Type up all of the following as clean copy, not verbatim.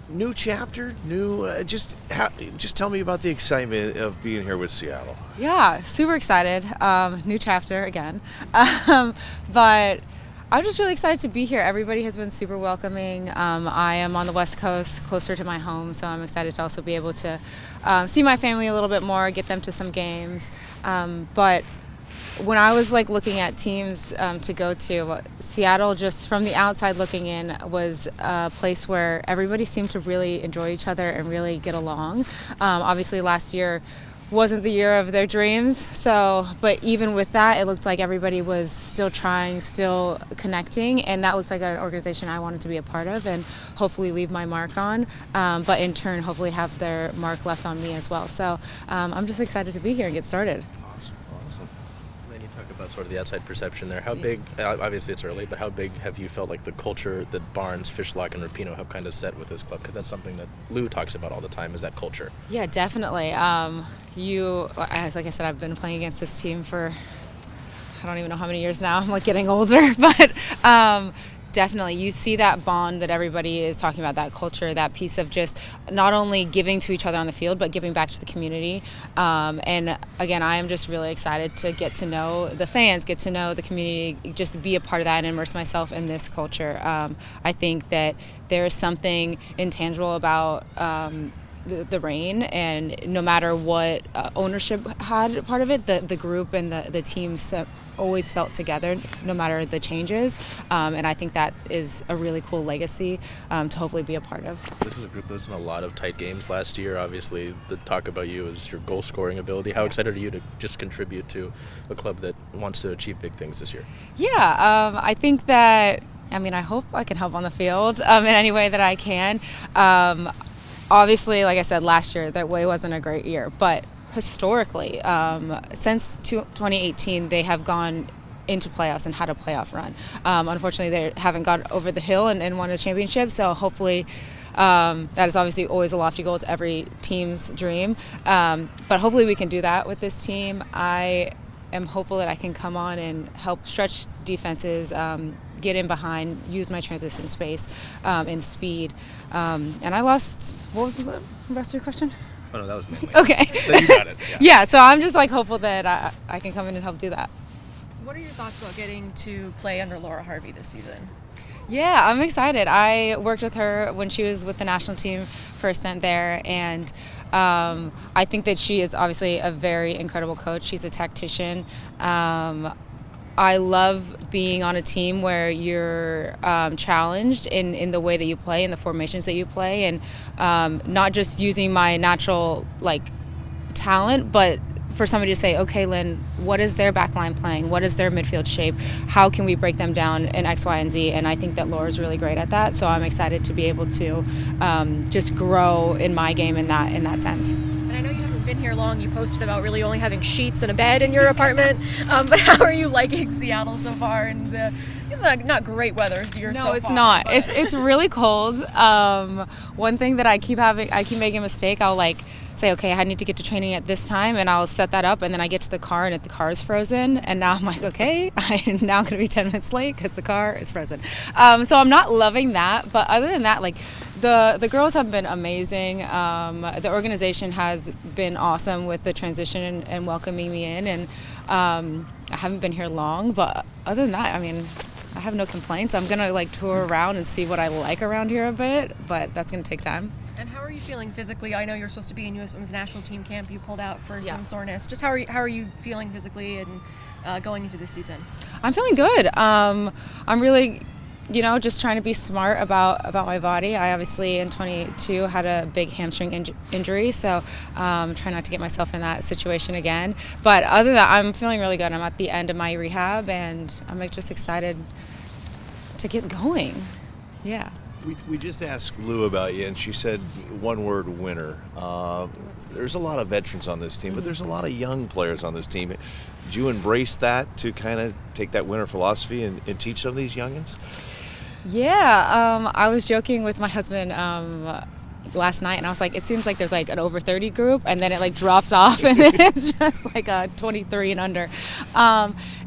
New chapter, just tell me about the excitement of being here with Seattle. Yeah, super excited. New chapter again. Um, but I'm just really excited to be here. Everybody has been super welcoming. I am on the West Coast, closer to my home, so I'm excited to also be able to see my family a little bit more, get them to some games. But when I was like looking at teams to go to, Seattle, just from the outside looking in, was a place where everybody seemed to really enjoy each other and really get along. Obviously, last year wasn't the year of their dreams, but even with that, it looked like everybody was still trying, still connecting, and that looked like an organization I wanted to be a part of and hopefully leave my mark on, but in turn hopefully have their mark left on me as well. So I'm just excited to be here and get started. Awesome. Then you talk about sort of the outside perception there. How big, obviously it's early, but how big have you felt like the culture that Barnes, Fishlock, and Rapinoe have kind of set with this club? Because that's something that Lou talks about all the time, is that culture. Yeah, definitely. Like I said, I've been playing against this team for, I don't even know how many years now. I'm like getting older, but definitely you see that bond that everybody is talking about, that culture, that piece of just not only giving to each other on the field, but giving back to the community. And again, I am just really excited to get to know the fans, get to know the community, just be a part of that and immerse myself in this culture. I think that there is something intangible about the Reign, and no matter what ownership had part of it, the group and the teams always felt together no matter the changes, and I think that is a really cool legacy to hopefully be a part of. This is a group that was in a lot of tight games last year. Obviously, the talk about you is your goal scoring ability. How excited are you to just contribute to a club that wants to achieve big things this year? Yeah, I think that, I hope I can help on the field in any way that I can. Obviously, like I said, last year, that way wasn't a great year. But historically, since 2018, they have gone into playoffs and had a playoff run. Unfortunately, they haven't got over the hill and won a championship. So hopefully, that is obviously always a lofty goal. It's every team's dream. But hopefully we can do that with this team. I am hopeful that I can come on and help stretch defenses, get in behind, use my transition space and speed. And I lost, what was the rest of your question? Oh, no, that was mainly. Okay. So you got it. Yeah, so I'm just like hopeful that I can come in and help do that. What are your thoughts about getting to play under Laura Harvey this season? Yeah, I'm excited. I worked with her when she was with the national team for a stint there, and I think that she is obviously a very incredible coach. She's a tactician. I love being on a team where you're challenged in the way that you play, in the formations that you play, and not just using my natural talent, but for somebody to say, okay, Lynn, what is their backline playing? What is their midfield shape? How can we break them down in X, Y, and Z? And I think that Laura's really great at that. So I'm excited to be able to just grow in my game in that sense. And I know you haven't been here long. You posted about really only having sheets and a bed in your apartment. But how are you liking Seattle so far? And it's not great weather here so far. No, it's not. It's really cold. One thing that I keep making a mistake. I'll say, okay, I need to get to training at this time, and I'll set that up, and then I get to the car, and the car is frozen, and now I'm like, okay, I'm now going to be 10 minutes late because the car is frozen. So I'm not loving that, but other than that, the girls have been amazing. The organization has been awesome with the transition and welcoming me in, and I haven't been here long, but other than that, I have no complaints. I'm going to tour around and see what I like around here a bit, but that's going to take time. And how are you feeling physically? I know you're supposed to be in U.S. Women's National Team camp. You pulled out for some soreness. Just how are you feeling physically and going into this season? I'm feeling good. I'm really, just trying to be smart about my body. I obviously in 22 had a big hamstring injury, so trying not to get myself in that situation again. But other than that, I'm feeling really good. I'm at the end of my rehab, and I'm just excited to get going. Yeah. We just asked Lou about you, and she said one word: winner. There's a lot of veterans on this team, but there's a lot of young players on this team. Did you embrace that to kind of take that winner philosophy and teach some of these youngins? Yeah, I was joking with my husband last night, and I was like, it seems like there's an over 30 group, and then it drops off, and then it's just a 23 and under.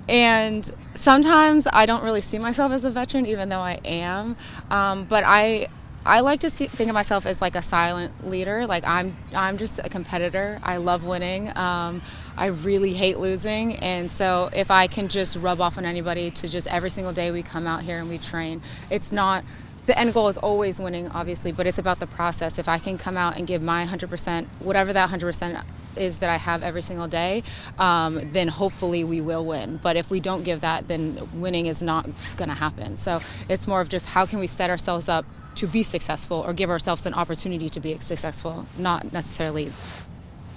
And sometimes I don't really see myself as a veteran, even though I am. But I I like to think of myself as like a silent leader. Like I'm just a competitor. I love winning. I really hate losing, and so if I can just rub off on anybody to just every single day we come out here and we train, it's not, the end goal is always winning, obviously, but it's about the process. If I can come out and give my 100%, whatever that 100% is that I have every single day, then hopefully we will win. But if we don't give that, then winning is not going to happen. So it's more of just how can we set ourselves up to be successful, or give ourselves an opportunity to be successful, not necessarily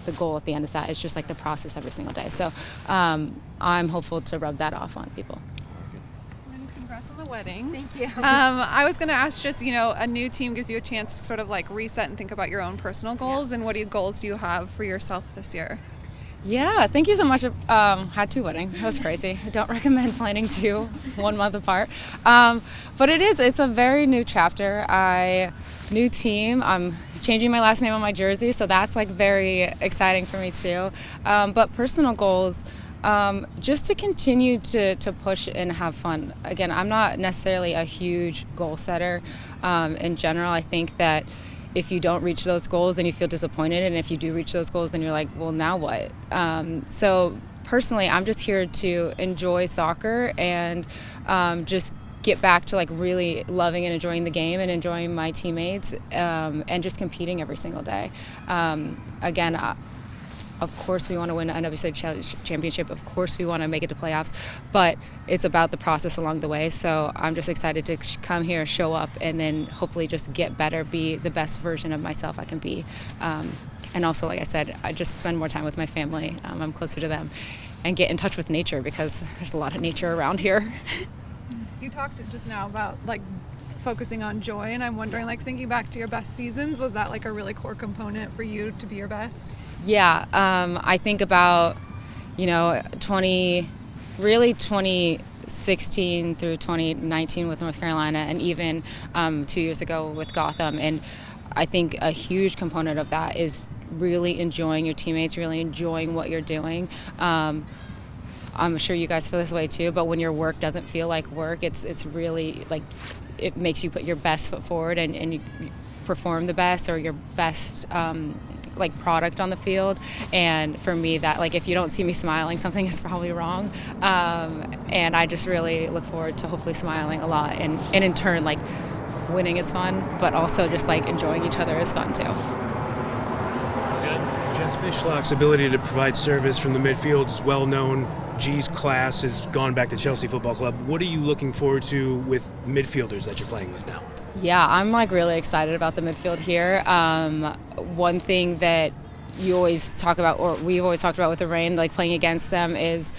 the goal at the end of that. It's just like the process every single day. So I'm hopeful to rub that off on people. And congrats on the weddings. Thank you. I was going to ask, just, a new team gives you a chance to sort of like reset and think about your own personal goals. And what goals do you have for yourself this year? Yeah, thank you so much. Had 2 weddings. That was crazy. I don't recommend planning 2 1 month apart. But it's a very new chapter. New team. I'm changing my last name on my jersey, so that's like very exciting for me too. But personal goals, just to continue to push and have fun. Again, I'm not necessarily a huge goal setter. In general, I think that if you don't reach those goals, then you feel disappointed, and if you do reach those goals, then you're like, well, now what? So personally, I'm just here to enjoy soccer and just get back to like really loving and enjoying the game and enjoying my teammates, and just competing every single day. Again, of course we want to win an NWSL championship. Of course we want to make it to playoffs, but it's about the process along the way. So I'm just excited to come here, show up, and then hopefully just get better, be the best version of myself I can be. And also, like I said, I just spend more time with my family. I'm closer to them, and get in touch with nature, because there's a lot of nature around here. You talked just now about like focusing on joy, and I'm wondering, like, thinking back to your best seasons, was that like a really core component for you to be your best? Yeah, I think about, 2016 through 2019 with North Carolina, and even 2 years ago with Gotham. And I think a huge component of that is really enjoying your teammates, really enjoying what you're doing. I'm sure you guys feel this way too, but when your work doesn't feel like work, it's really like, it makes you put your best foot forward and you perform the best, or your best like product on the field. And for me, that, like, if you don't see me smiling, something is probably wrong. And I just really look forward to hopefully smiling a lot, and in turn, like, winning is fun, but also just like enjoying each other is fun too. Jess Fishlock's ability to provide service from the midfield is well known. G's class has gone back to Chelsea Football Club. What are you looking forward to with midfielders that you're playing with now? Yeah, I'm like really excited about the midfield here. One thing that you always talk about, or we've always talked about with the Reign, like playing against them, is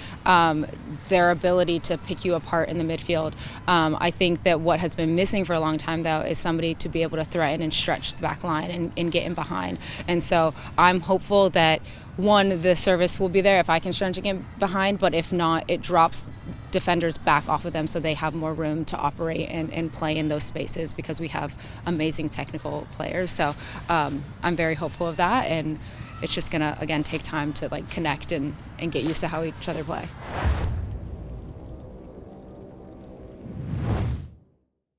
their ability to pick you apart in the midfield. I think that what has been missing for a long time, though, is somebody to be able to threaten and stretch the back line and get in behind. And so I'm hopeful that, one, the service will be there if I can stretch and get behind, but if not, it drops defenders back off of them so they have more room to operate and play in those spaces, because we have amazing technical players. So I'm very hopeful of that, and it's just gonna, again, take time to like connect and get used to how each other play.